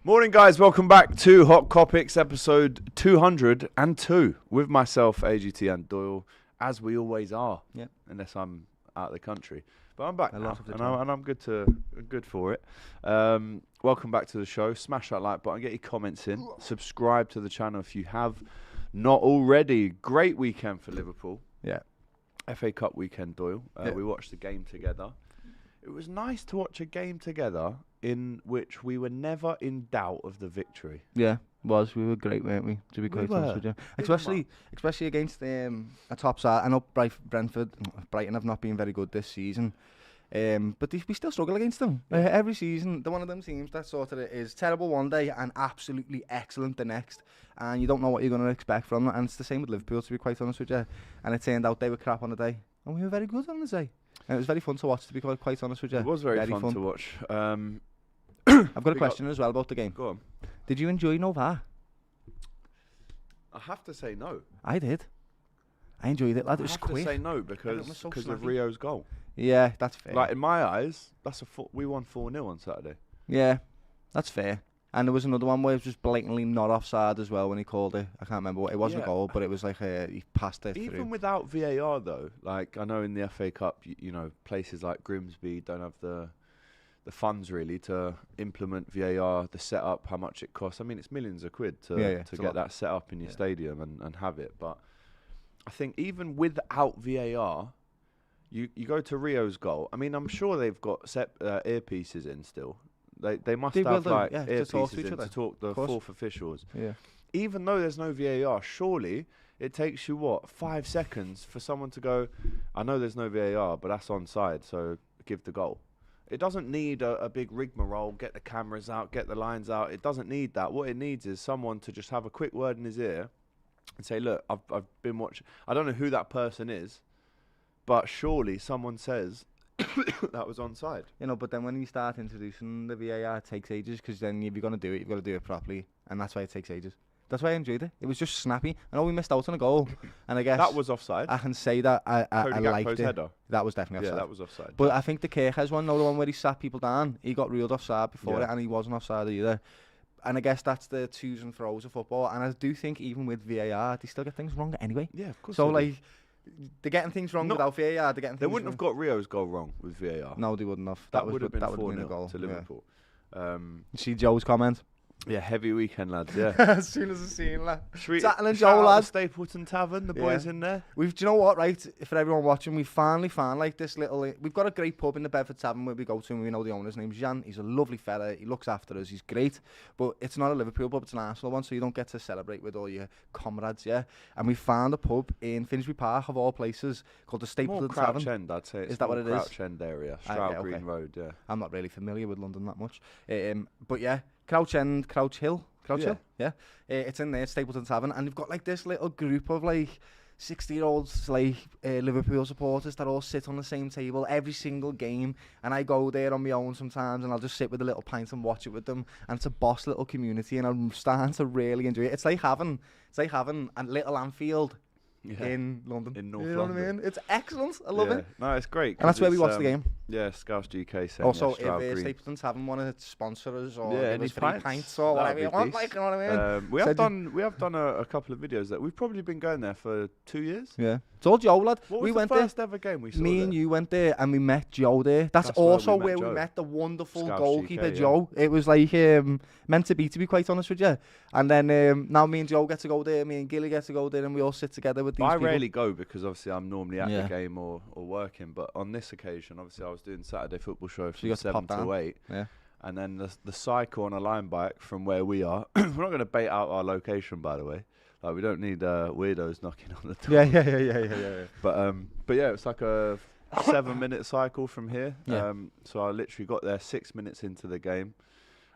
Morning, guys. Welcome back to Hot Kopics, episode 202, with myself, AGT, and Doyle, as we always are. Yep. Unless I'm out of the country, but I'm back now, and I'm good for it. Welcome back to the show. Smash that like button, get your comments in, subscribe to the channel if you have not already. Great weekend for Liverpool. Yeah. FA Cup weekend, Doyle. We watched the game together. It was nice to watch a game together in which we were never in doubt of the victory. Yeah, was. We were great, weren't we? To be quite honest with you. Especially against a top side. I know Brighton have not been very good this season. But we still struggle against them. Every season, they're one of them teams that sort of is terrible one day and absolutely excellent the next. And you don't know what you're going to expect from them. And it's the same with Liverpool, to be quite honest with you. And it turned out they were crap on the day. And we were very good on the day. And it was very fun to watch, to be quite honest with you. It was very fun to watch. I've got a question as well about the game. Go on. Did you enjoy no VAR? I have to say no. I did. I enjoyed it, lad. It was quick. I have to say no because of Rio's goal. Yeah, that's fair. Like, in my eyes, we won 4-0 on Saturday. Yeah, that's fair. And there was another one where it was just blatantly not offside as well when he called it. I can't remember what it wasn't a goal, but it was like he passed it through. Even without VAR though, like I know in the FA Cup, you know, places like Grimsby don't have the funds really to implement VAR, the setup, how much it costs. I mean, it's millions of quid to get that set up in your stadium and have it. But I think even without VAR, you go to Rio's goal. I mean, I'm sure they've got earpieces in still. They must have earpieces in to talk the fourth officials. Yeah. Even though there's no VAR, surely it takes you 5 seconds for someone to go, I know there's no VAR, but that's onside, so give the goal. It doesn't need a big rigmarole, get the cameras out, get the lines out. It doesn't need that. What it needs is someone to just have a quick word in his ear and say, look, I've been watching. I don't know who that person is, but surely someone says that was onside. You know, but then when you start introducing the VAR, it takes ages, because then if you're going to do it, you've got to do it properly, and that's why it takes ages. That's why I enjoyed it. It was just snappy. I know we missed out on a goal, and I guess that was offside. I can say that I liked it. Header. That was definitely offside. Yeah, that was offside. But I think the Kirkes one, the one where he sat people down, he got ruled offside before it, and he wasn't offside either. And I guess that's the twos and throws of football. And I do think even with VAR, they still get things wrong anyway. Yeah, of course. So they're getting things wrong without VAR. They wouldn't have got Rio's goal wrong with VAR. No, they wouldn't have. That would have been 4-0 to Liverpool. You see Joe's comment? Yeah, heavy weekend, lads. Yeah. As soon as I seen lad. Tattle and Joe, lads. Stapleton Tavern, the boys in there. Do you know what, right? For everyone watching, we finally found like this little. We've got a great pub in the Bedford Tavern where we go to, and we know the owner's name's Jan. He's a lovely fella. He looks after us. He's great. But it's not a Liverpool pub; it's an Arsenal one, so you don't get to celebrate with all your comrades. Yeah. And we found a pub in Finsbury Park, of all places, called the Stapleton Tavern. Crouch End, I'd say. Is that what it is? Crouch End area, Stroud Green Road. Yeah. I'm not really familiar with London that much, but yeah, Crouch End, Crouch Hill. Hill? Yeah. It's in there, Stapleton Tavern, and they've got like this little group of like 60-year-olds, like Liverpool supporters that all sit on the same table every single game, and I go there on my own sometimes, and I'll just sit with a little pint and watch it with them, and it's a boss little community, and I'm starting to really enjoy it. It's like having a little Anfield in London. In North London. London. What I mean? It's excellent. I love it. No, it's great. And that's where we watched the game. Yeah, Scouse GK. Also, if Stapleton's having one of the sponsors or give us free pints or whatever you want, like, you know what I mean? We have done a couple of videos that we've probably been going there for 2 years. Yeah. Told Joe, lad. What was the first ever game we saw? Me and you went there and we met Joe there. That's also where we met the wonderful Scouse goalkeeper GK, Joe. It was like meant to be quite honest with you. And then now me and Joe get to go there, me and Gilly get to go there, and we all sit together with these people. I rarely go because obviously I'm normally at the game or working, but on this occasion, obviously I was doing Saturday football show from 7 to 8. Yeah. And then the cycle on a line bike from where we are. We're not going to bait out our location, by the way. Like, we don't need weirdos knocking on the door. Yeah. But yeah, it's like a 7-minute cycle from here. Yeah. So I literally got there 6 minutes into the game,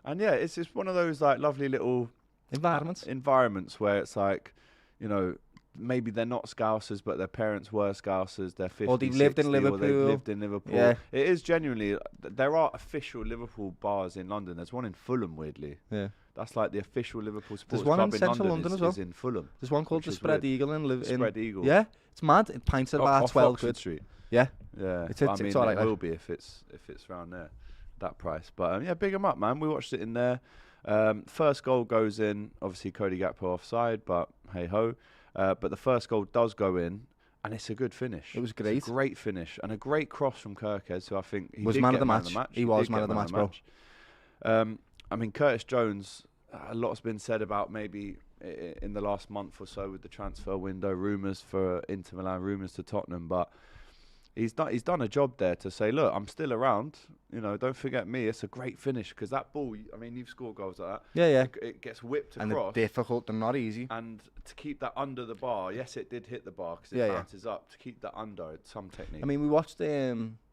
and yeah, it's just one of those like lovely little environments where it's like, you know, maybe they're not Scousers, but their parents were Scousers. They're 50, or they've lived in Liverpool. Or they've lived in Liverpool. Yeah. It is genuinely. There are official Liverpool bars in London. There's one in Fulham, weirdly. Yeah. That's like the official Liverpool sports club in London. There's one in central London as well. Is in Fulham. There's one called the Spread Eagle in Spread Eagle. Yeah, it's mad. It pints at about 12 quid. Street. Yeah. Yeah. I mean, it will be if it's around there, that price. But yeah, big 'em up, man. We watched it in there. First goal goes in, obviously Cody Gakpo offside, but hey-ho. But the first goal does go in, and it's a good finish. It was great. It's a great finish, and a great cross from Kirkez, who I think he was did man get of the man match. of the match. He was man of the match, bro. I mean, Curtis Jones, a lot's been said about maybe in the last month or so with the transfer window, rumours for Inter Milan, rumours to Tottenham, but he's done a job there to say, look, I'm still around. You know, don't forget me. It's a great finish because that ball. I mean, you've scored goals like that. Yeah. It gets whipped and across. And difficult, they're not easy. And to keep that under the bar, yes, it did hit the bar because it bounces up. To keep that under, it's some technique. I mean, we watched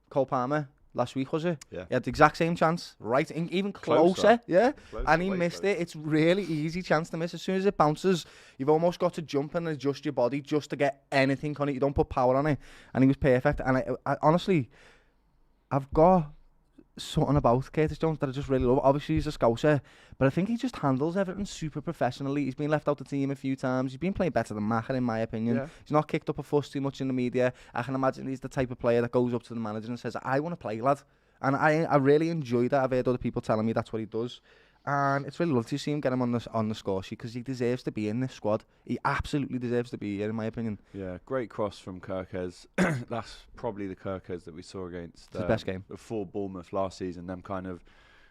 Cole Palmer last week, was it? Yeah. He had the exact same chance, right? Even closer. Yeah. Closer, and he missed it. It's really easy chance to miss. As soon as it bounces, you've almost got to jump and adjust your body just to get anything on it. You don't put power on it. And he was perfect. And I honestly, I've got something about Curtis Jones that I just really love. Obviously, he's a Scouser, but I think he just handles everything super professionally. He's been left out the team a few times. He's been playing better than Macher, in my opinion. Yeah. He's not kicked up a fuss too much in the media. I can imagine he's the type of player that goes up to the manager and says, I want to play, lad. And I really enjoy that. I've heard other people telling me that's what he does. And it's really lovely to see him get him on the score sheet because he deserves to be in this squad. He absolutely deserves to be here, in my opinion. Yeah, great cross from Kirkez. That's probably the Kirkez that we saw against the best game before Bournemouth last season. Them kind of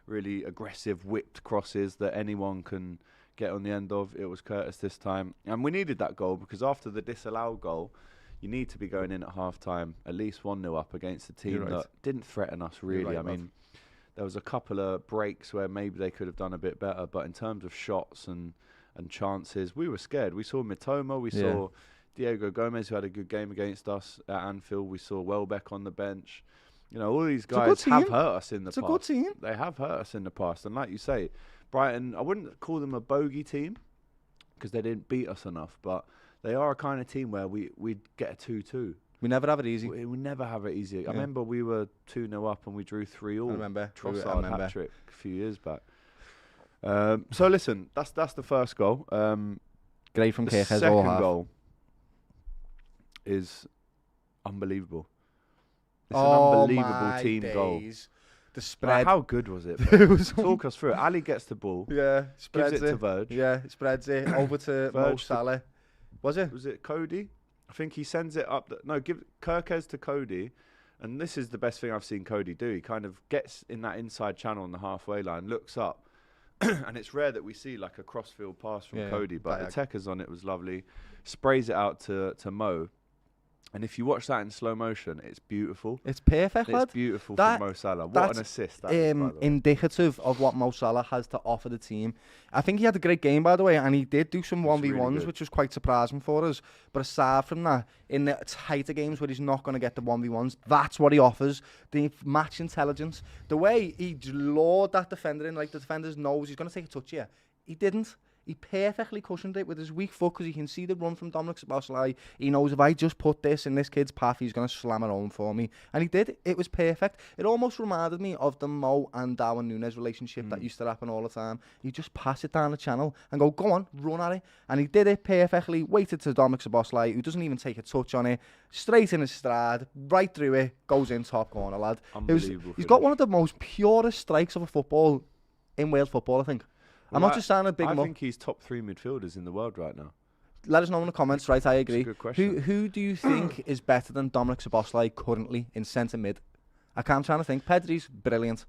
really aggressive whipped crosses that anyone can get on the end of. It was Curtis this time. And we needed that goal because after the disallowed goal, you need to be going in at half-time at least 1-0 up against a team that didn't threaten us really. I mean, there was a couple of breaks where maybe they could have done a bit better, but in terms of shots and chances, we were scared. We saw Mitoma, we saw Diego Gomez, who had a good game against us at Anfield. We saw Welbeck on the bench. You know, all these guys have hurt us in the past. It's a good team. They have hurt us in the past. And like you say, Brighton, I wouldn't call them a bogey team because they didn't beat us enough, but they are a kind of team where we'd get a 2-2. We never have it easy. We never have it easy. I remember we were 2-0 up and we drew 3-3. I remember. Trossard hat-trick a few years back. So listen, that's the first goal. Great from Kirkez. The second goal is unbelievable. It's an unbelievable team goal. The spread. How good was it? Talk us through it. Ali gets the ball. Yeah. Gives it to Verge. Yeah, spreads it over to Mo Salah. Was it Cody? I think he sends it up. Give Kirkez to Cody. And this is the best thing I've seen Cody do. He kind of gets in that inside channel on the halfway line, looks up. And it's rare that we see like a crossfield pass from Cody. But the Tekers on it was lovely. Sprays it out to Mo. And if you watch that in slow motion, it's beautiful. It's perfect, lad. It's beautiful from Mo Salah. What an assist that is, by the way. Indicative of what Mo Salah has to offer the team. I think he had a great game, by the way, and he did do some 1v1s, really, which was quite surprising for us. But aside from that, in the tighter games where he's not going to get the 1v1s, that's what he offers. The match intelligence. The way he lured that defender in, like the defender's knows he's going to take a touch here. He didn't. He perfectly cushioned it with his weak foot because he can see the run from Dominik Szoboszlai. He knows if I just put this in this kid's path, he's going to slam it home for me. And he did. It was perfect. It almost reminded me of the Mo and Darwin Núñez relationship that used to happen all the time. You just pass it down the channel and go on, run at it. And he did it perfectly. Waited to Dominik Szoboszlai, who doesn't even take a touch on it. Straight in his stride, right through it, goes in top corner, lad. Unbelievable. He's got one of the most purest strikes of a football in Wales football, I think. I'm not just saying a big. I think he's top 3 midfielders in the world right now. Let us know in the comments, right? I agree. That's a good question. Who do you think is better than Dominik Szoboszlai currently in centre mid? I'm trying to think. Pedri's brilliant.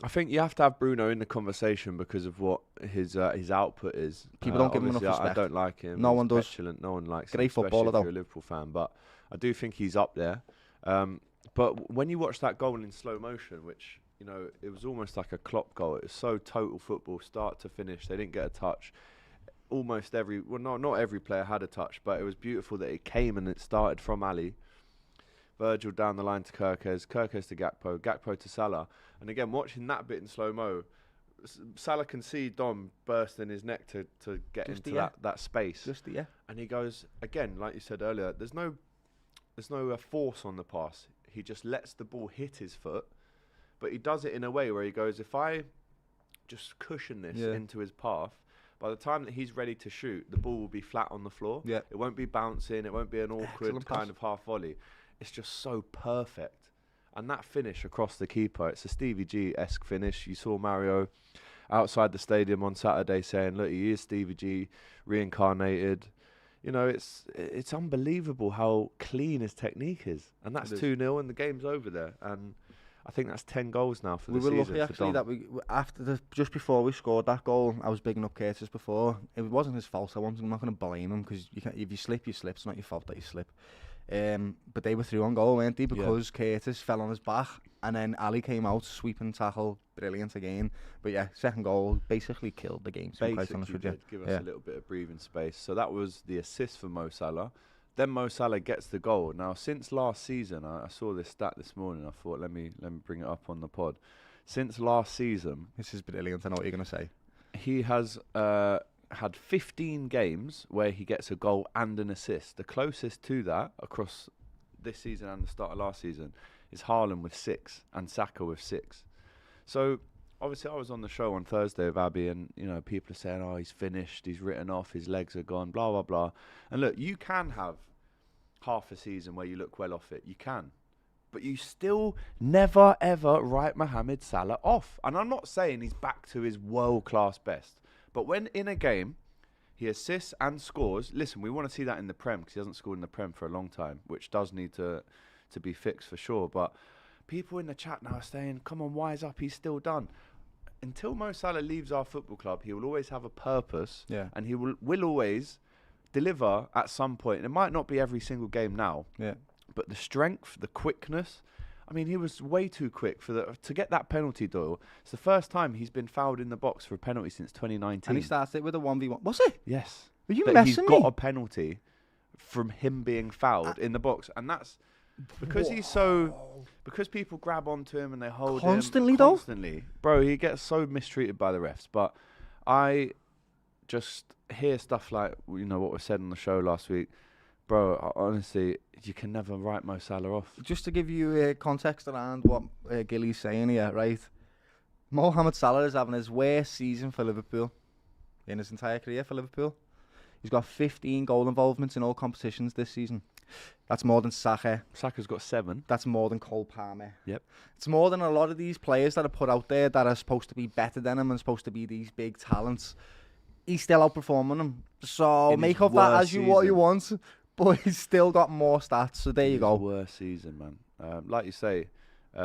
I think you have to have Bruno in the conversation because of what his output is. People don't give him enough respect. I don't like him. No one does. Petulant. No one likes him. Great footballer, though. If you're a Liverpool fan, but I do think he's up there. But when you watch that goal in slow motion, which, you know, it was almost like a Klopp goal. It was so total football, start to finish. They didn't get a touch. Almost not every player had a touch, but it was beautiful that it came and it started from Ali. Virgil down the line to Kirkez to Gakpo to Salah. And again, watching that bit in slow-mo, Salah can see Dom burst in his neck to get just into that space. And he goes, again, like you said earlier, there's no force on the pass. He just lets the ball hit his foot. But he does it in a way where he goes, if I just cushion this into his path, by the time that he's ready to shoot, the ball will be flat on the floor. Yeah. It won't be bouncing. It won't be an awkward kind of half volley. It's just so perfect. And that finish across the keeper, it's a Stevie G-esque finish. You saw Mario outside the stadium on Saturday saying, look, he is Stevie G reincarnated. You know, it's unbelievable how clean his technique is. And that's 2-0 and the game's over there. And I think that's 10 goals now for the season. We were lucky actually that just before we scored that goal, I was bigging up Curtis before. It wasn't his fault. I'm not going to blame him because if you slip, you slip. It's not your fault that you slip. But they were through on goal, weren't they? Because Curtis fell on his back and then Ali came out, sweeping tackle, brilliant again. But yeah, second goal basically killed the game. Basically did give us a little bit of breathing space. So that was the assist for Mo Salah. Then Mo Salah gets the goal. Now, since last season, I saw this stat this morning. I thought, let me bring it up on the pod. Since last season, this is brilliant. I know what you're going to say. He has had 15 games where he gets a goal and an assist. The closest to that across this season and the start of last season is Haaland with 6 and Saka with 6. So obviously I was on the show on Thursday with Abby, and you know, people are saying, oh, he's finished, he's written off, his legs are gone, blah blah blah. And look, you can have half a season where you look well off it, you can, but you still never ever write Mohamed Salah off. And I'm not saying he's back to his world-class best, but when in a game he assists and scores, listen, we want to see that in the Prem because he hasn't scored in the Prem for a long time, which does need to be fixed for sure. But people in the chat now are saying, come on, wise up, he's still done. Until Mo Salah leaves our football club, he will always have a purpose, and he will always deliver at some point. It might not be every single game now, but the strength, the quickness. I mean, he was way too quick to get that penalty, Doyle. It's the first time he's been fouled in the box for a penalty since 2019. And he started it with a 1v1. Was it? Yes. Are you messing he's me? Got a penalty from him being fouled in the box, and that's because because people grab onto him and they hold him constantly. Bro, he gets so mistreated by the refs. But I just hear stuff like, you know, what was said on the show last week. Bro, honestly, you can never write Mo Salah off. Just to give you context around what Gilly's saying here, right? Mohamed Salah is having his worst season for Liverpool in his entire career for Liverpool. He's got 15 goal involvements in all competitions this season. That's more than Saka. Saka's got 7. That's more than Cole Palmer. Yep. It's more than a lot of these players that are put out there that are supposed to be better than him and supposed to be these big talents. He's still outperforming them. So make of that as what you want. But he's still got more stats. So there you go. Worst season, man. Like you say,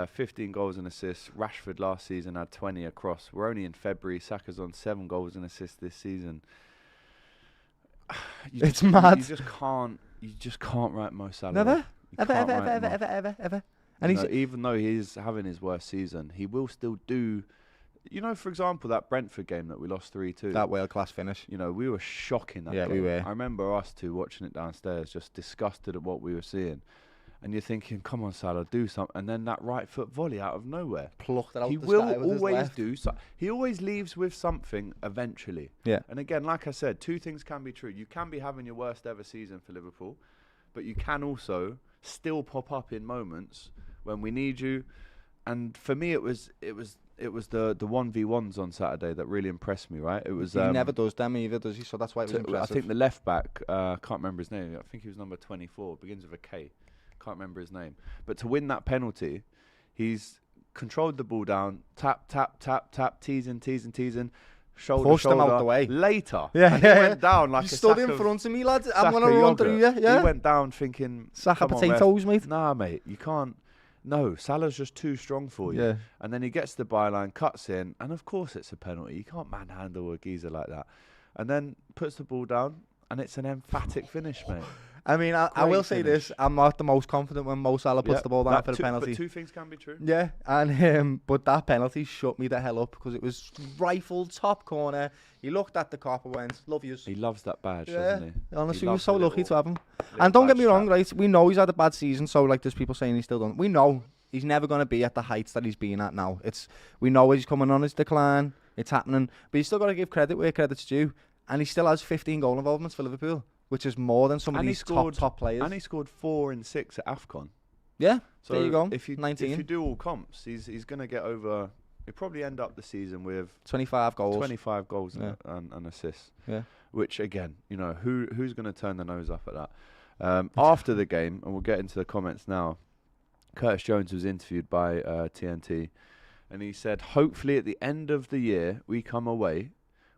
15 goals and assists. Rashford last season had 20 across. We're only in February. Saka's on 7 goals and assists this season. It's mad. You just can't write Mo Salah. Never? Ever. And he's even though he's having his worst season, he will still do. You know, for example, that Brentford game that we lost 3-2. That world-class finish. You know, we were shocking that game. Yeah, we were. I remember us two watching it downstairs, just disgusted at what we were seeing. And you're thinking, come on, Salah, do something. And then that right foot volley out of nowhere. Plucked it out he the will sky with always his left. do so. He always leaves with something eventually. Yeah. And again, like I said, 2 things can be true. You can be having your worst ever season for Liverpool, but you can also still pop up in moments when we need you. And for me, it was the 1v1s on Saturday that really impressed me, right? It was he never does them either, does he? So that's why it was impressive. I think the left back, can't remember his name. I think he was number 24, begins with a K. Can't remember his name. But to win that penalty, he's controlled the ball down, tap, teasing, shoulder, pushed him out the way. Later. He went down like you a stood sack in front of me, lads. I'm going to run through you. Yeah. He went down thinking, Saka potatoes, mate. Nah, mate, you can't. No, Salah's just too strong for you. Yeah. And then he gets the byline, cuts in, and of course it's a penalty. You can't manhandle a geezer like that. And then puts the ball down, and it's an emphatic finish, mate. I mean, I will say this. I'm not the most confident when Mo Salah puts the ball down for the penalty. But 2 things can be true. Yeah, and but that penalty shut me the hell up because it was rifled top corner. He looked at the cop and went, love yous. He loves that badge, doesn't he? Honestly, we're so lucky to have him. And don't get me wrong, right? We know he's had a bad season, so like there's people saying he's still done. We know he's never going to be at the heights that he's been at now. We know he's coming on his decline. It's happening. But you still got to give credit where credit's due. And he still has 15 goal involvements for Liverpool, which is more than some of these top players. And he scored 4 and 6 at AFCON. Yeah, so there you go. If you 19. If you do all comps, he's going to get over. He'll probably end up the season with 25 goals. 25 goals and assists. Yeah. Which again, you know, who's going to turn their nose up at that? After the game, and we'll get into the comments now. Curtis Jones was interviewed by TNT, and he said, hopefully at the end of the year we come away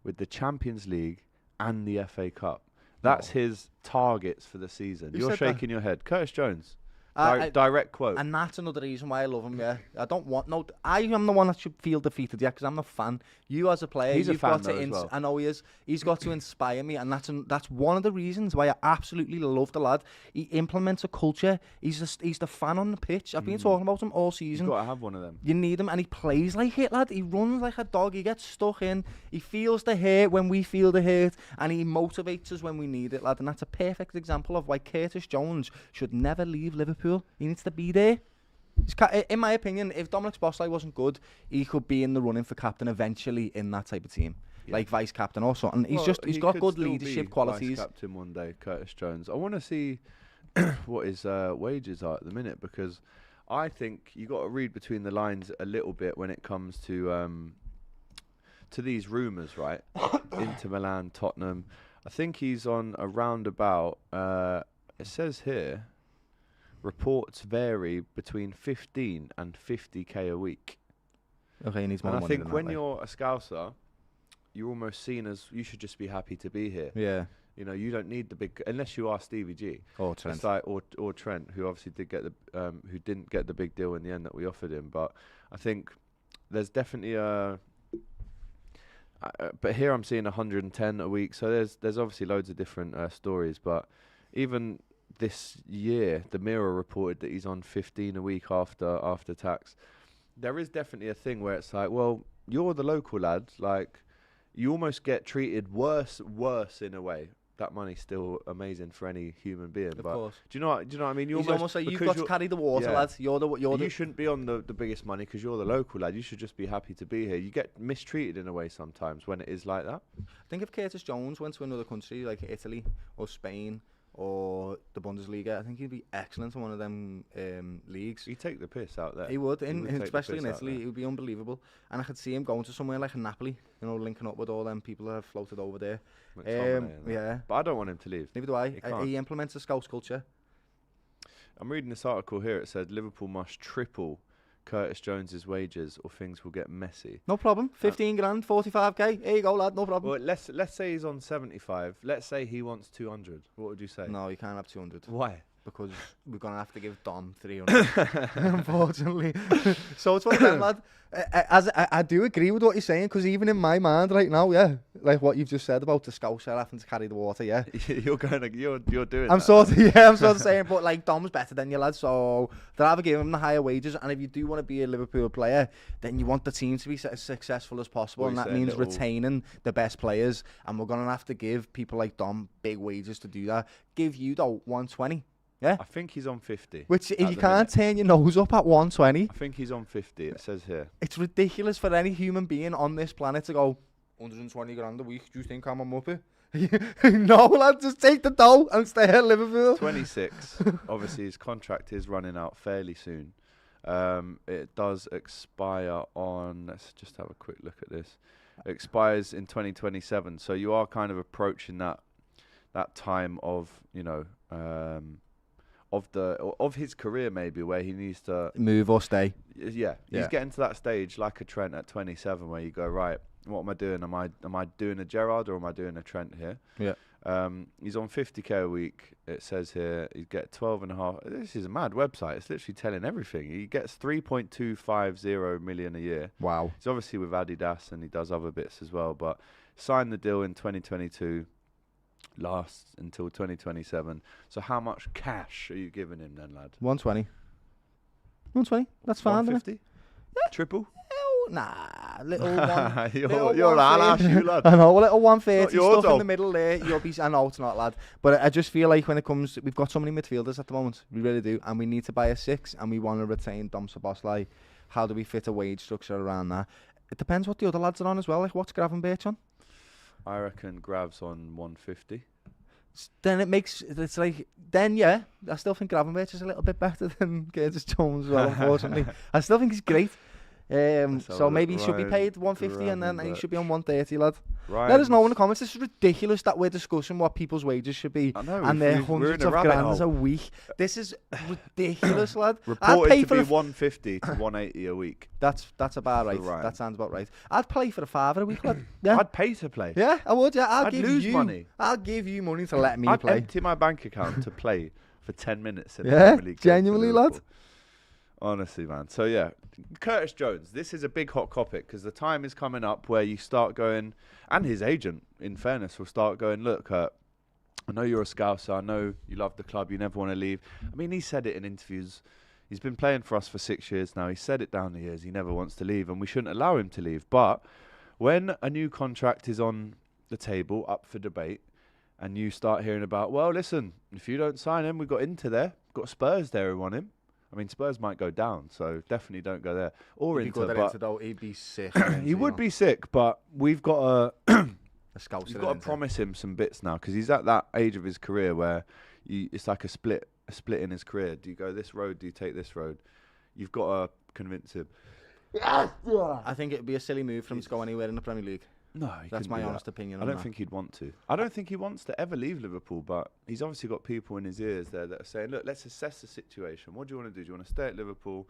with the Champions League and the FA Cup. That's his targets for the season. You're shaking your head. Curtis Jones. Direct quote. And that's another reason why I love him, yeah. I don't want I am the one that should feel defeated, yeah, because I'm the fan. You as a player, he's you've a fan got to as well. I know he is. He's got to inspire me, and that's one of the reasons why I absolutely love the lad. He implements a culture. He's the fan on the pitch. I've been talking about him all season. You've got to have one of them. You need him, and he plays like it, lad. He runs like a dog. He gets stuck in. He feels the hurt when we feel the hurt, and he motivates us when we need it, lad. And that's a perfect example of why Curtis Jones should never leave Liverpool. He needs to be there. In my opinion, if Dominik Szoboszlai wasn't good, he could be in the running for captain eventually in that type of team, like vice captain or something. He's got good leadership qualities. Vice captain one day, Curtis Jones. I want to see what his wages are at the minute, because I think you got to read between the lines a little bit when it comes to these rumours, right? Inter Milan, Tottenham. I think he's on around about. It says here. Reports vary between 15 and 50k a week. Okay, he needs more money. And I think when you're a Scouser, you're almost seen as you should just be happy to be here. Yeah. You know, you don't need the big, unless you are Stevie G or Trent. It's like, or Trent, who obviously did get the, who didn't get the big deal in the end that we offered him. But I think there's definitely but here I'm seeing 110 a week. So there's obviously loads of different stories. But even this year, the Mirror reported that he's on 15 a week after tax. There is definitely a thing where it's like, well, you're the local lad. Like, you almost get treated worse in a way. That money's still amazing for any human being. Of course. Do you know what I mean? He's almost like you've got to carry the water, lad. You shouldn't be on the biggest money because you're the local lad. You should just be happy to be here. You get mistreated in a way sometimes when it is like that. I think if Curtis Jones went to another country like Italy or Spain or the Bundesliga, I think he'd be excellent in one of them leagues. He'd take the piss out there. He would, especially in Italy. It would be unbelievable. And I could see him going to somewhere like Napoli, you know, linking up with all them people that have floated over there. Yeah. But I don't want him to leave. Neither do I. He implements a Scouse culture. I'm reading this article here. It said Liverpool must triple Curtis Jones's wages or things will get messy. No problem. 15 grand, 45k. Here you go, lad. No problem. Well, let's say he's on 75. Let's say he wants 200. What would you say? No, you can't have 200. Why? Because we're going to have to give Dom 300, unfortunately. So it's one of them, lad. I do agree with what you're saying, because even in my mind right now, yeah, like what you've just said about the Scouser having to carry the water, yeah. you're doing I'm sort of saying, but like Dom's better than you, lad, so they'll have to give him the higher wages, and if you do want to be a Liverpool player, then you want the team to be as successful as possible, and that means retaining the best players, and we're going to have to give people like Dom big wages to do that. Give you, though, 120. Yeah, I think he's on 50. Which, if you can't turn your nose up at 120, I think he's on 50. It says here. It's ridiculous for any human being on this planet to go 120 grand a week. Do you think I'm a muppet? No, lad, just take the dough and stay at Liverpool. 26. Obviously, his contract is running out fairly soon. It does expire on. Let's just have a quick look at this. It expires in 2027. So you are kind of approaching that time of, you know. Of his career maybe where he needs to move or stay. Yeah, he's getting to that stage like a Trent at 27 where you go, right, what am I doing? Am I doing a Gerrard or am I doing a Trent here? Yeah. He's on 50k a week. It says here he get 12.5. This is a mad website. It's literally telling everything. He gets 3.250 million a year. Wow. He's obviously with Adidas and he does other bits as well, but signed the deal in 2022. Lasts until 2027. So how much cash are you giving him then, lad? 120. 120. That's fine. 150. Yeah. Triple. Nah, little one. You're an ass, you lad. I know, a little 130 stuff job. in the middle there. You'll be. I know it's not, lad. But I just feel like when it comes, we've got so many midfielders at the moment. We really do, and we need to buy a 6, and we want to retain Dom Szoboszlai. How do we fit a wage structure around that? It depends what the other lads are on as well. Like, what's Gravenberch on? I reckon Grav's on 150. Then it's like, yeah, I still think Gravenberch is a little bit better than Curtis Jones as well, unfortunately. I still think he's great. So maybe he should be paid 150 and then he should be on 130, lad. Ryan, let us know in the comments. This is ridiculous that we're discussing what people's wages should be. I know, and they're hundreds of grands a week. This is ridiculous, lad. Reported to be 150 to 180 a week. That's about right. That sounds about right. I'd play for a $5 a week, lad. Yeah. I'd pay to play. Yeah, I would. Yeah, I'd lose money. I'll give you money to let me I'd play. empty my bank account to play for 10 minutes. In the Yeah, Premier League genuinely, lad. Honestly, man. So, yeah, Curtis Jones, this is a big hot topic because the time is coming up where you start going, and his agent, in fairness, will start going, look, Kurt, I know you're a Scouser. I know you love the club. You never want to leave. I mean, he said it in interviews. He's been playing for us for 6 years now. He said it down the years. He never wants to leave, and we shouldn't allow him to leave. But when a new contract is on the table, up for debate, and you start hearing about, well, listen, if you don't sign him, we've got Inter there. We've got Spurs there who want him. I mean, Spurs might go down, so definitely don't go there. Or Inter, but he'd be sick. He would be sick, but we've got to you've got to promise him some bits now because he's at that age of his career where it's like a split in his career. Do you go this road? Do you take this road? You've got to convince him. I think it'd be a silly move for him to go anywhere in the Premier League. No, that's my honest opinion. I don't think he'd want to. I don't think he wants to ever leave Liverpool, but he's obviously got people in his ears there that are saying, look, let's assess the situation. What do you want to do? Do you want to stay at Liverpool?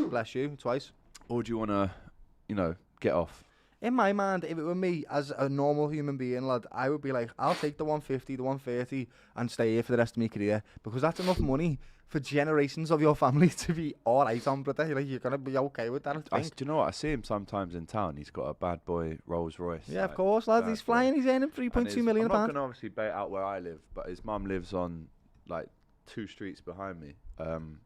Bless you, twice. Or do you want to, get off? In my mind, if it were me as a normal human being, lad, I would be like, I'll take the 150, the 130 and stay here for the rest of my career because that's enough money for generations of your family to be all right on, brother. Like, you're going to be okay with that, I think. Do you know what? I see him sometimes in town. He's got a bad boy Rolls Royce. Yeah, of course, lad. He's flying. He's earning 3.2 million a pound. I'm not going to obviously bait out where I live, but his mum lives on, 2 streets behind me. And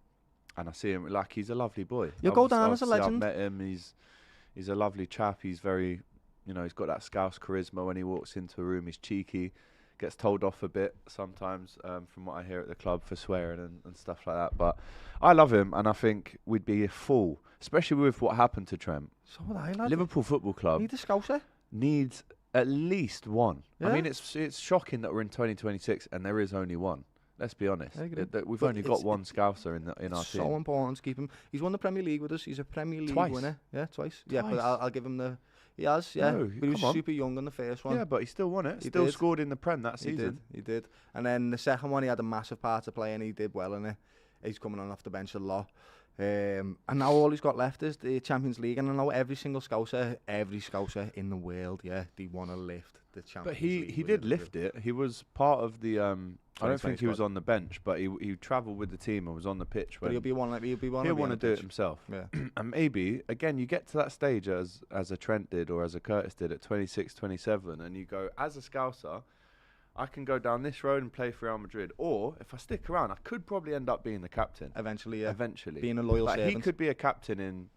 I see him, he's a lovely boy. You'll go down as a legend. I've met him. He's a lovely chap. He's very, he's got that Scouse charisma when he walks into a room. He's cheeky. Gets told off a bit sometimes from what I hear at the club for swearing and stuff like that. But I love him, and I think we'd be a fool, especially with what happened to Trent. So would I, lad. Liverpool Football Club need a Scouser. Needs at least one. Yeah. I mean, it's shocking that we're in 2026 and there is only one. Let's be honest. We've only got one Scouser in our team. So important to keep him. He's won the Premier League with us. He's a Premier League winner. Yeah, twice. Yeah, but I'll give him the... He has, yeah. No, but he was super young on the first one. Yeah, but he still won it. He still scored in the Prem that season. He did. And then the second one, he had a massive part to play and he did well in it. He's coming on off the bench a lot. And now all he's got left is the Champions League. And I know every Scouser in the world, they want to lift the Champions League. But he did lift it. He was part of the... I don't think he was on the bench, but he travelled with the team and was on the pitch. But he'll want to do it himself. Yeah. And maybe, again, you get to that stage as a Trent did or as a Curtis did at 26, 27, and you go, as a Scouser, I can go down this road and play for Real Madrid. Or, if I stick around, I could probably end up being the captain. Eventually, yeah. Eventually. Being a loyal servant. He could be a captain in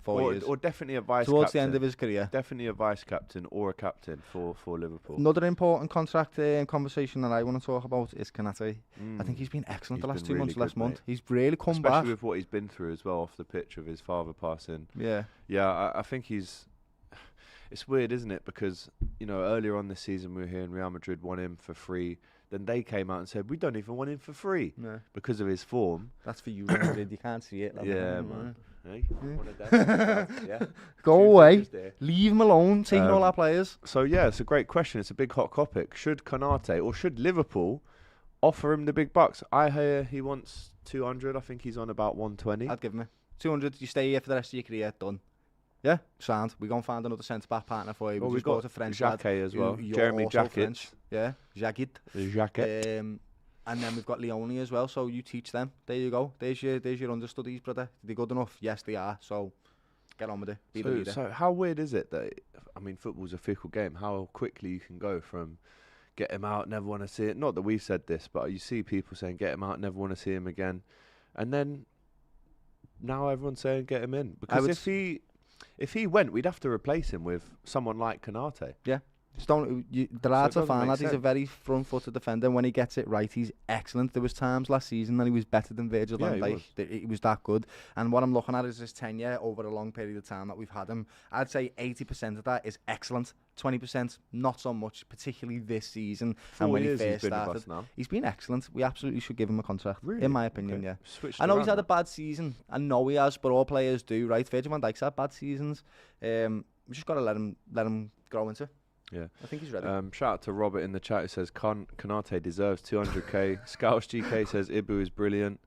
4 years. Or definitely a vice captain. Towards the end of his career. Definitely a vice captain or a captain for Liverpool. Another important contract conversation that I want to talk about is Konate. I think he's been excellent the last 2 months, last month. He's really come back. Especially with what he's been through as well off the pitch of his father passing. Yeah. Yeah, I think he's... It's weird, isn't it? Because, earlier on this season we were hearing Real Madrid want him for free. Then they came out and said, we don't even want him for free because of his form. That's for you, Real Madrid. You can't see it. Yeah, man. Hey, one of them. Yeah. Go away. Leave him alone. Taking all our players. So, yeah, it's a great question. It's a big hot topic. Should Konate or should Liverpool offer him the big bucks? I hear he wants 200. I think he's on about 120. I'd give him it. 200. You stay here for the rest of your career. Done. Yeah, sound. We're going to find another centre-back partner for you. Well, we've got a French Jacquet as well. Jeremy Jacquet. Yeah, Jacquet. And then we've got Leone as well, so you teach them. There you go. There's your understudies, brother. Are they good enough? Yes, they are. So get on with it. Be the leader. So how weird is it that, football's a fickle game, how quickly you can go from get him out, never want to see it. Not that we've said this, but you see people saying get him out, never want to see him again. And then now everyone's saying get him in. Because if he went, we'd have to replace him with someone like Konate. Yeah. The lads are fan lad. He's a very front-footed defender. When he gets it right, he's excellent. There was times last season that he was better than Virgil van Dijk. He was that good. And what I'm looking at is his tenure over a long period of time that we've had him. I'd say 80% of that is excellent. 20% not so much, particularly this season. 4 and when years he first he's been started, with us now. He's been excellent. We absolutely should give him a contract, really? In my opinion. Okay. Yeah. Switched I know he's had now. a bad season. I know he has, but all players do, right? Virgil van Dijk's had bad seasons. We just got to let him grow into it. Yeah, I think he's ready. Shout out to Robert in the chat who says Konate deserves 200k. Scouse GK says Ibu is brilliant.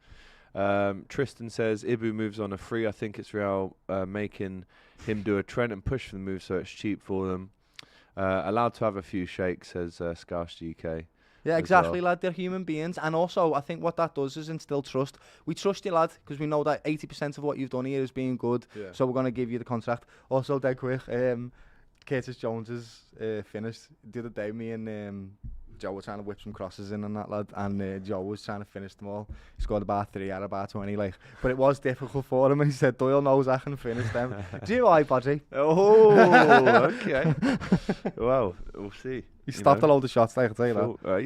Tristan says Ibu moves on a free. I think it's Real making him do a Trent and push for the move so it's cheap for them. Allowed to have a few shakes, says Scouse GK. Yeah, exactly, lad. They're human beings. And also, I think what that does is instill trust. We trust you, lad, because we know that 80% of what you've done here is being good. Yeah. So we're going to give you the contract. Also, dead quick, Curtis Jones is finished. The other day, me and Joe were trying to whip some crosses in and that, lad, and Joe was trying to finish them all. He scored about 3 out of about 20, like, but it was difficult for him, and he said, Doyle knows I can finish them. Do you like, Podgy? Oh, okay. Well, we'll see. He stopped a load of shots, I can tell you that.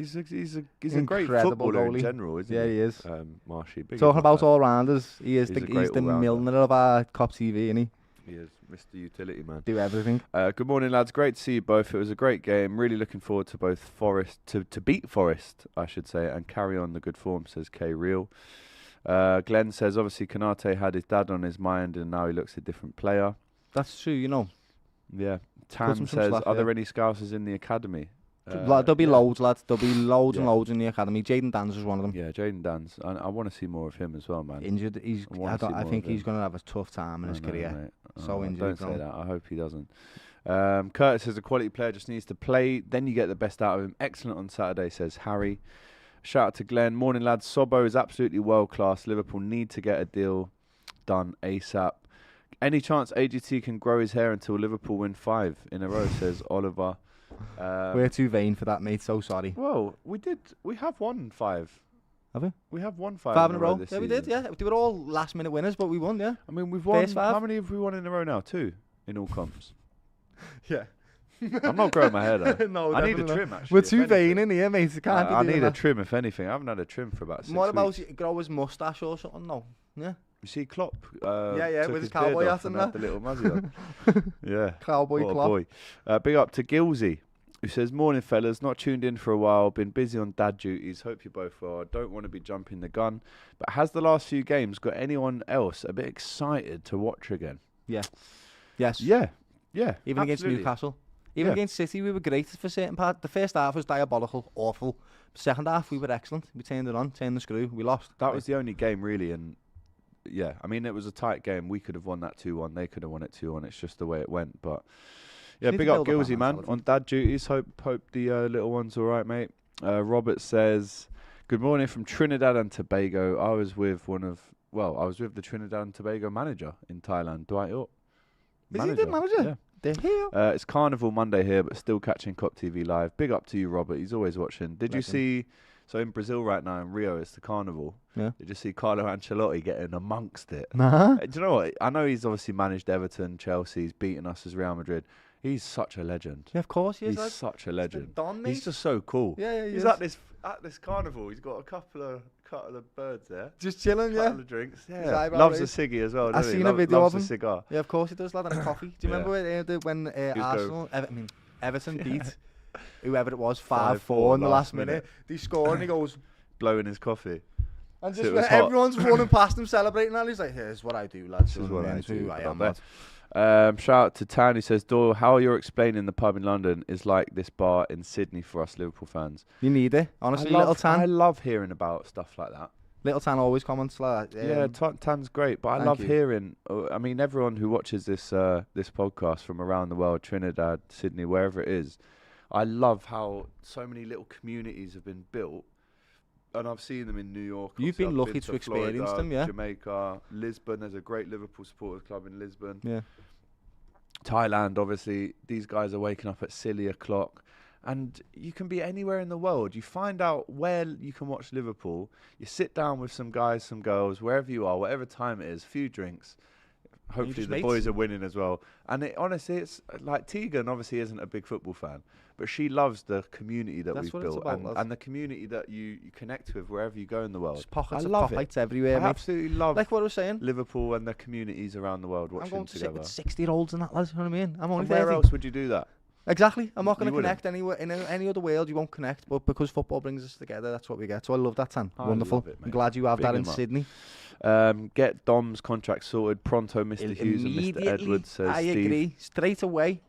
He's a great footballer in general, isn't he? Yeah, he is. Marshy. Talking about all-rounders, he's the Milner of our Kop TV, isn't he? He is Mr. Utility Man. Do everything. Good morning, lads. Great to see you both. It was a great game. Really looking forward to both Forest, to beat Forest, I should say, and carry on the good form, says K Real. Glenn says, obviously, Konate had his dad on his mind and now he looks a different player. That's true, you know. Yeah. Tam says, are there any Scousers in the academy? There'll be loads, lads. There'll be loads and loads in the academy. Jaden Dans is one of them. Yeah, Jaden Dans. I want to see more of him as well, man. Injured. I think he's going to have a tough time in his career. So injured. Don't say that. I hope he doesn't. Curtis says, a quality player just needs to play. Then you get the best out of him. Excellent on Saturday, says Harry. Shout out to Glenn. Morning, lads. Sobo is absolutely world-class. Liverpool need to get a deal done ASAP. Any chance AGT can grow his hair until Liverpool win 5 in a row, says Oliver. We're too vain for that, mate. So sorry. Well, we have won 5. Have we? We have won 5 in a row. Yeah, we did. Yeah, they were all last-minute winners, but we won. Yeah. I mean, we've won. How many have we won in a row now? 2 in all comps. Yeah. I'm not growing my hair though. No, I need a trim actually. We're too vain in here, mate. I need a trim if anything. I haven't had a trim for about 6 weeks. What about grow his moustache or something? No. Yeah. You see Klopp? With his cowboy hat and that. The little muzzy on. Yeah. Cowboy Klopp. Boy. Big up to Gilsey, who says, morning fellas, not tuned in for a while, been busy on dad duties, hope you both well. I don't want to be jumping the gun, but has the last few games got anyone else a bit excited to watch again? Yeah. Yes. Yeah. Even absolutely. Against Newcastle. Even against City, we were great for certain part. The first half was diabolical, awful. Second half, we were excellent. We turned it on, turned the screw. We lost. That was the only game, really. And yeah, I mean, it was a tight game. We could have won that 2-1. They could have won it 2-1. It's just the way it went. But yeah, big up Gilsey, man. On dad duties. Hope the little one's all right, mate. Robert says, good morning from Trinidad and Tobago. I was with the Trinidad and Tobago manager in Thailand, Dwight York. Is he the manager? Yeah. It's Carnival Monday here, but still catching Kop TV live. Big up to you, Robert. He's always watching. Did you see? So in Brazil right now, in Rio, it's the Carnival. Yeah. Did you see Carlo Ancelotti getting amongst it? Nah. Do you know what? I know he's obviously managed Everton, Chelsea. He's beaten us as Real Madrid. He's such a legend. Yeah, of course he is. He's such a legend. Don, he's just so cool. Yeah, he's at this carnival. He's got a couple of birds there. Just chilling, couple of drinks. Yeah. Loves a ciggy as well. I've seen a video loves of him. A cigar. Yeah, of course he does. Lad, and a coffee. Do you remember when Everton beat whoever it was 5-4 in the last minute? They score and he goes blowing his coffee. And just everyone's running past him celebrating, and he's like, "Here's what I do, lads. This is what I do. I am, lad." Shout out to Tan, who says, Doyle, how you're explaining the pub in London is like this bar in Sydney for us Liverpool fans. You need it, honestly. Little Tan. I love hearing about stuff like that. Little Tan always comments like that. Yeah, Tan's great, but I love hearing. I mean, everyone who watches this podcast from around the world, Trinidad, Sydney, wherever it is, I love how so many little communities have been built. And I've seen them in New York. You've been lucky to experience them, yeah. Jamaica, Lisbon. There's a great Liverpool supporters club in Lisbon. Yeah. Thailand, obviously. These guys are waking up at silly o'clock. And you can be anywhere in the world. You find out where you can watch Liverpool. You sit down with some guys, some girls, wherever you are, whatever time it is, few drinks. hopefully the boys are winning as well. And honestly, it's like Tegan obviously isn't a big football fan, but she loves the community that we've built and the community that you connect with wherever you go in the world. There's pockets of Kopics everywhere, I absolutely love, like what I was saying, Liverpool and the communities around the world watching together. I'm going to sit with 60-year-olds and that, lads, you know what I mean? I'm only 30. Where else would you do that? Exactly. I'm not going to connect anywhere in any other world. You won't connect, but because football brings us together, that's what we get. So I love that, Tan. Wonderful. I'm glad you have that in Sydney. Get Dom's contract sorted pronto, Mr. Hughes and Mr. Edwards, says I Steve. agree. Straight away.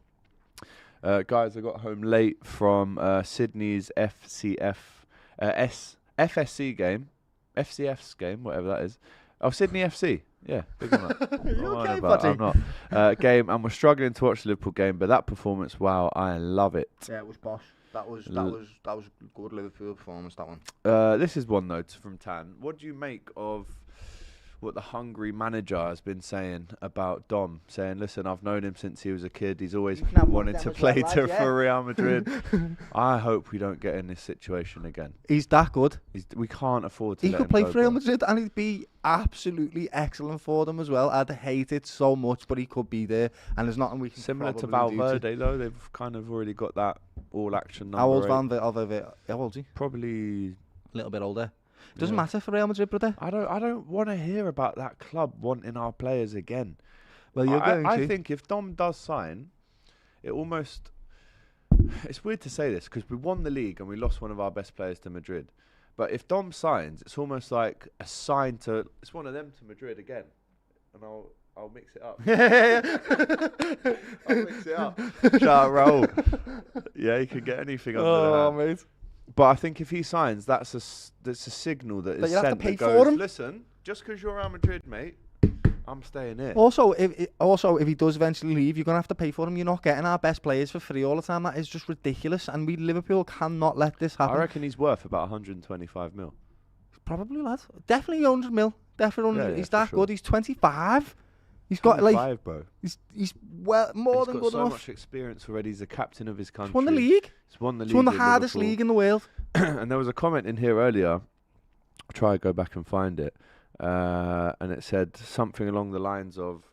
Guys, I got home late from Sydney's FSC game, FCF's game, whatever that is. Oh, Sydney FC. Yeah, big one. You okay, buddy? I'm not. Game, and we're struggling to watch the Liverpool game, but that performance, wow, I love it. Yeah, it was bosh. That was a good Liverpool performance, that one. This is one note from Tan. What do you make of what the hungry manager has been saying about Dom? Saying, listen, I've known him since he was a kid. He's always wanted to play for Real Madrid. I hope we don't get in this situation again. He's that good. We can't afford to He could play for Real Madrid and he'd be absolutely excellent for them as well. I'd hate it so much, but he could be there. And there's nothing we can similar to Valverde, though. They've kind of already got that all-action number. How old's Valverde? How old's he? Probably a little bit older. Doesn't matter for Real Madrid, brother. I don't want to hear about that club wanting our players again. Well, you're going to. I think if Dom does sign, it's weird to say this because we won the league and we lost one of our best players to Madrid. But if Dom signs, it's almost like a sign to. It's one of them to Madrid again, and I'll mix it up. I'll mix it up. Shout out Raul. Yeah, he could get anything under that. Mate. But I think if he signs, that's a signal that is sent that goes, listen, just because you're Real Madrid, mate, I'm staying here. Also, if he does eventually leave, you're going to have to pay for him. You're not getting our best players for free all the time. That is just ridiculous. And Liverpool cannot let this happen. I reckon he's worth about 125 mil. Probably, lad. Definitely 100 mil. Definitely 100 mil. He's that good. He's 25. He's got 25, bro. He's well more than good enough. He's got so much experience already. He's the captain of his country. He's won the league. He's won the league. He's won the hardest league in the world. And there was a comment in here earlier. I'll try to go back and find it. And it said something along the lines of,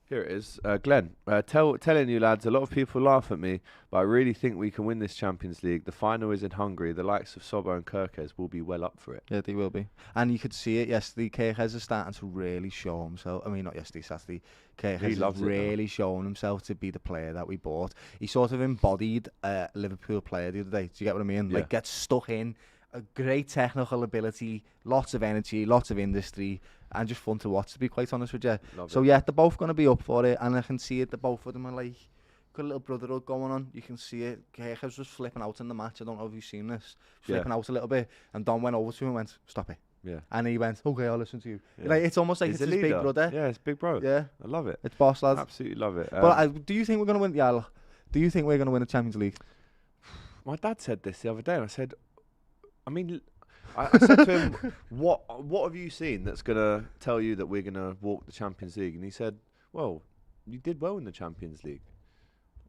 here it is, Glenn, telling you lads, a lot of people laugh at me, but I really think we can win this Champions League. The final is in Hungary. The likes of Sobo and Kirkes will be well up for it. Yeah, they will be. And you could see it yesterday. Kirkes is starting to really show himself. I mean, not yesterday, Saturday. Kirkes is really showing himself to be the player that we bought. He sort of embodied a Liverpool player the other day. Do you get what I mean? Yeah. Like, gets stuck in. A great technical ability, lots of energy, lots of industry, and just fun to watch, to be quite honest with you. So yeah, they're both going to be up for it, and I can see it. The both of them are like got a little brotherhood going on. You can see it. Kirkes was flipping out in the match. I don't know if you've seen this. Flipping out a little bit, and Don went over to him and went, "Stop it." Yeah. And he went, "Okay, I'll listen to you." Yeah. Like, it's almost like it's his big brother. Yeah, it's big bro. Yeah, I love it. It's boss, lads. Absolutely love it. But do you think we're going to win? Yeah, do you think we're going to win the Champions League? My dad said this the other day, and I said, I mean. I said to him, what have you seen that's going to tell you that we're going to walk the Champions League? And he said, well, you did well in the Champions League.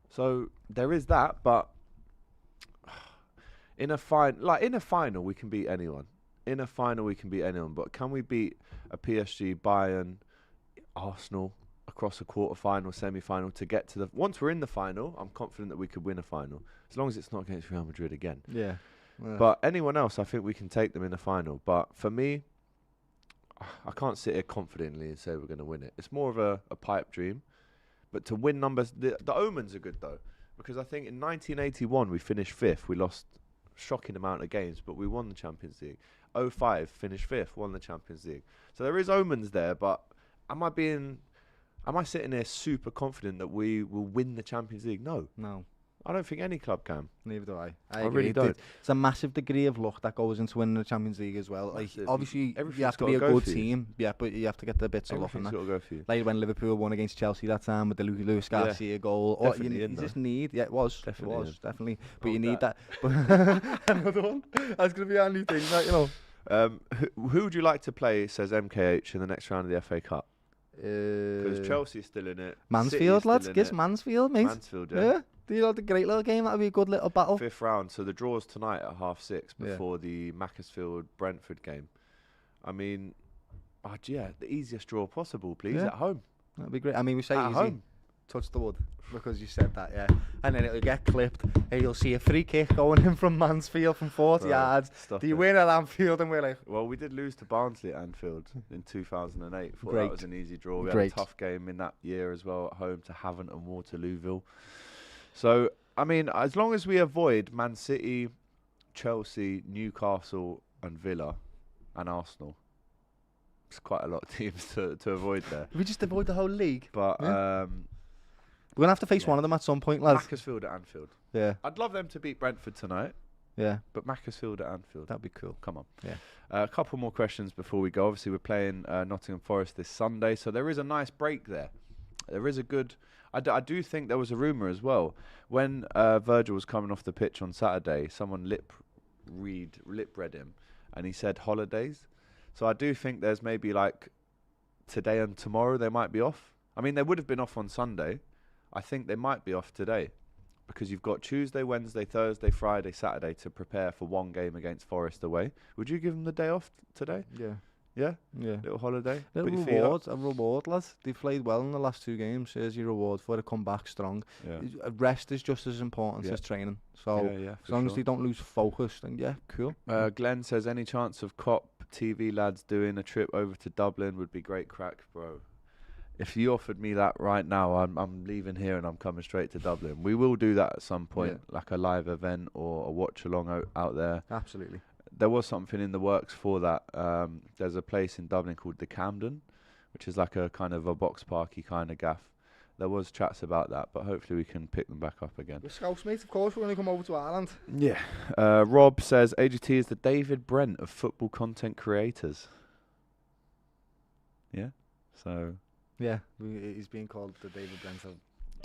So there is that, but in a final, we can beat anyone. In a final, we can beat anyone. But can we beat a PSG, Bayern, Arsenal across a quarter-final, semi-final to get to the... Once we're in the final, I'm confident that we could win a final. As long as it's not against Real Madrid again. Yeah. But anyone else, I think we can take them in the final. But for me, I can't sit here confidently and say we're going to win it. It's more of a pipe dream. But to win numbers, the omens are good though. Because I think in 1981 we finished 5th. We lost a shocking amount of games, but we won the Champions League. 05 finished 5th, won the Champions League. So there is omens there, but am I sitting there super confident that we will win the Champions League? No. I don't think any club can. Neither do I. I really don't. It's a massive degree of luck that goes into winning the Champions League as well. Like, obviously, you have to be a good team. Yeah, but you have to get the bits of luck in that. Got to go for you. Like when Liverpool won against Chelsea that time with the Lewis Garcia goal. Or you just need. Yeah, it was. Definitely. But you need that. Another one. That's going to be our new thing, right, you know. Who would you like to play, says MKH, in the next round of the FA Cup? Because Chelsea's still in it. Mansfield, lads. Guess Mansfield, mate. Mansfield, yeah. You know, the great little game. That would be a good little battle. 5th round. So the draw's tonight at 6:30 before the Macclesfield-Brentford game. I mean, the easiest draw possible, please, at home. That'd be great. I mean, we say At easy. home. Touch the wood because you said that, yeah. And then it'll get clipped. And you'll see a free kick going in from Mansfield from 40 yards. Do you win at Anfield? And we're like, well, we did lose to Barnsley at Anfield in 2008. Thought Great. that was an easy draw. We Great. had a tough game in that year as well at home to Havant and Waterlooville. So, I mean, as long as we avoid Man City, Chelsea, Newcastle and Villa and Arsenal, it's quite a lot of teams to avoid there. we just avoid the whole league. But We're going to have to face yeah. one of them at some point, lads. Macclesfield at Anfield. Yeah, I'd love them to beat Brentford tonight, yeah. but Macclesfield at Anfield. That'd be cool. Come on. Yeah. A couple more questions before we go. Obviously, we're playing Nottingham Forest this Sunday, so there is a nice break there. There is a good... I do think there was a rumour as well. When Virgil was coming off the pitch on Saturday, someone lip read him, and he said holidays. So I do think there's maybe like today and tomorrow they might be off. I mean, they would have been off on Sunday. I think they might be off today because you've got Tuesday, Wednesday, Thursday, Friday, Saturday to prepare for one game against Forest away. Would you give them the day off today? Yeah. Yeah? Yeah. Little holiday? Little Put your feet up? reward, a reward, lads. They've played well in the last 2 games. Here's your reward for it. Come back strong. Yeah. Rest is just as important Yeah. as training. So Yeah, as long as they don't lose focus, then yeah, cool. Glenn says, any chance of Kop TV lads doing a trip over to Dublin would be great crack, bro. If you offered me that right now, I'm leaving here and I'm coming straight to Dublin. We will do that at some point, like a live event or a watch along out there. Absolutely. There was something in the works for that. There's a place in Dublin called the Camden, which is like a kind of a box parky kind of gaff. There was chats about that, but hopefully we can pick them back up again. We're Scouse mates, of course. We're going to come over to Ireland. Yeah. Rob says AGT is the David Brent of football content creators. Yeah. So. Yeah, he's being called the David Brent of...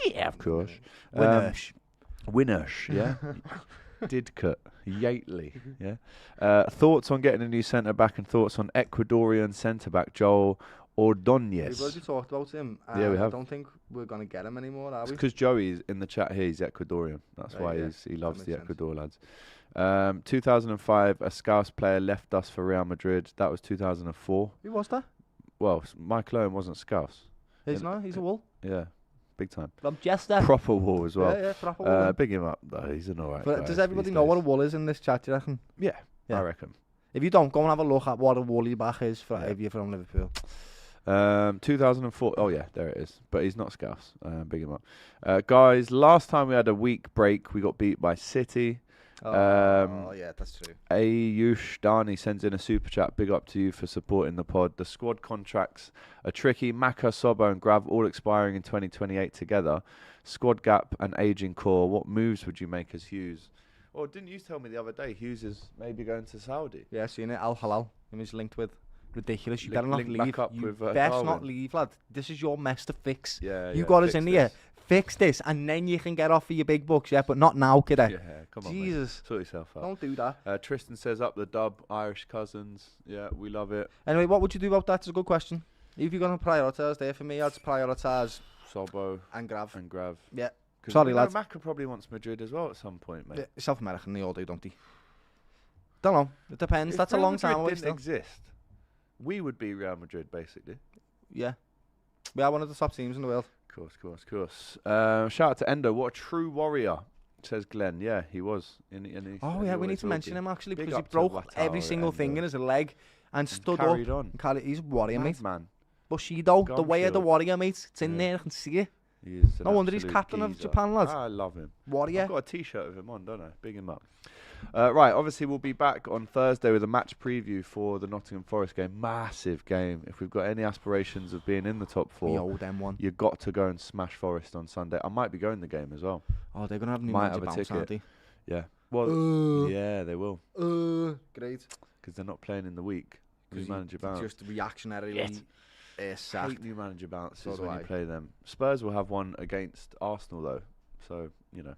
Yeah, of course. Winners. Yeah. Didcut. Yateley. Yeah. Thoughts on getting a new centre back and thoughts on Ecuadorian centre back Joel Ordóñez. We've already talked about him. Yeah, we have. I don't think we're going to get him anymore, are we? Because Joey's in the chat here, he's Ecuadorian. That's why he loves the Ecuador lads. 2005, a Scouse player left us for Real Madrid. That was 2004. Who was that? Well, Michael Owen wasn't Scouse. He's not. He's a Wool. Yeah, big time. From Chester. Proper Wool as well. Yeah, proper Wool. Big him up though. He's an alright guy. Does everybody know what a Wool is in this chat, do you reckon? Yeah, I reckon. If you don't, go and have a look at what a woolly back is for if you're from Liverpool. 2004. Oh yeah, there it is. But he's not Scouse. Big him up. Guys, last time we had a week break, we got beat by City. Yeah, that's true. Ayush Dani sends in a super chat. Big up to you for supporting the pod. The squad contracts are tricky. Maka, Sobo and Grav all expiring in 2028 together. Squad gap and aging core. What moves would you make as Hughes? Well, didn't you tell me the other day Hughes is maybe going to Saudi? Yeah, seen it. Al Halal. Him is linked with. Ridiculous. You better not link leave. back up You with, best Darwin. not leave, lad. This is your mess to fix. Yeah, you got us in here. Fix this, and then you can get off for your big bucks, yeah? But not now, kiddo. Yeah, come on, Jesus. Mate. Sort yourself out. Don't do that. Tristan says, up the dub, Irish cousins. Yeah, we love it. Anyway, what would you do about that? It's a good question. If you're going to prioritise there, for me, I'd prioritise Sobo and Grav. Yeah. Sorry, lads. Maka probably wants Madrid as well at some point, mate. Yeah, South American, they all do, don't they? Don't know. It depends. If That's Real a long Madrid time away didn't still. exist, we would be Real Madrid, basically. Yeah. We are one of the top teams in the world. Of course. Shout out to Endo. What a true warrior, says Glenn. Yeah, he was. We need to mention him, actually, because he broke every single thing in his leg and stood up. On. He's a warrior, mate. Man. Bushido, the way of the warrior, mate. It's in there, I can see it. No wonder he's captain of Japan, lads. I love him. Warrior. I've got a t-shirt of him on, don't I? Big him up. Right, obviously we'll be back on Thursday with a match preview for the Nottingham Forest game. Massive game. If we've got any aspirations of being in the top 4, you've got to go and smash Forest on Sunday. I might be going the game as well. Oh, they're going to have new ticket, aren't they? Yeah. Well, yeah, they will. Great. Because they're not playing in the week. New manager bounce. Just reactionarily sacked. Hate new manager bounces when you play them. Spurs will have one against Arsenal though, so you know.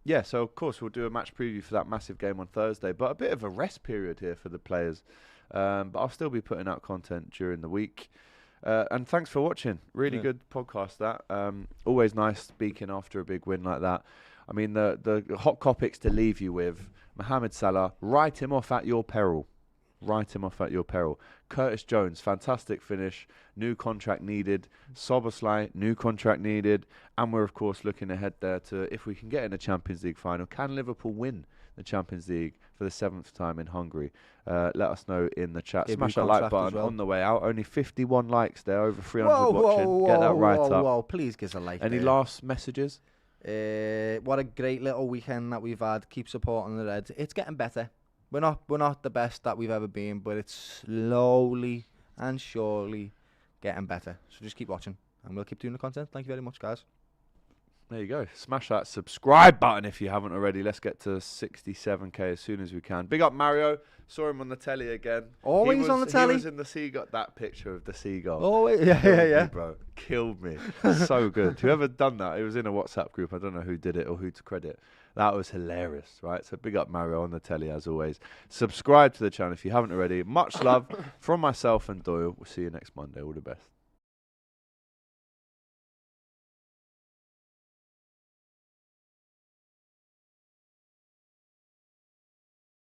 Yeah, so of course we'll do a match preview for that massive game on Thursday, but a bit of a rest period here for the players. But I'll still be putting out content during the week. And thanks for watching. Really good podcast that. Always nice speaking after a big win like that. I mean, the hot Kopics to leave you with, Mohamed Salah, write him off at your peril. write him off at your peril. Curtis Jones, fantastic finish. New contract needed. Szoboszlai, new contract needed. And we're, of course, looking ahead there to if we can get in a Champions League final. Can Liverpool win the Champions League for the 7th time in Hungary? Let us know in the chat. Smash that like button on the way out. Only 51 likes there, over 300 watching. Get that right up. Whoa, please give us a like. Any last messages? What a great little weekend that we've had. Keep supporting the Reds. It's getting better. We're not the best that we've ever been, but it's slowly and surely getting better. So just keep watching, and we'll keep doing the content. Thank you very much, guys. There you go. Smash that subscribe button if you haven't already. Let's get to 67k as soon as we can. Big up Mario. Saw him on the telly again. Always on the telly. He was in the seagull. That picture of the seagull. Always. Yeah. Bro, killed me. So good. Whoever done that, it was in a WhatsApp group. I don't know who did it or who to credit. That was hilarious, right? So big up Mario on the telly as always. Subscribe to the channel if you haven't already. Much love from myself and Doyle. We'll see you next Monday. All the best.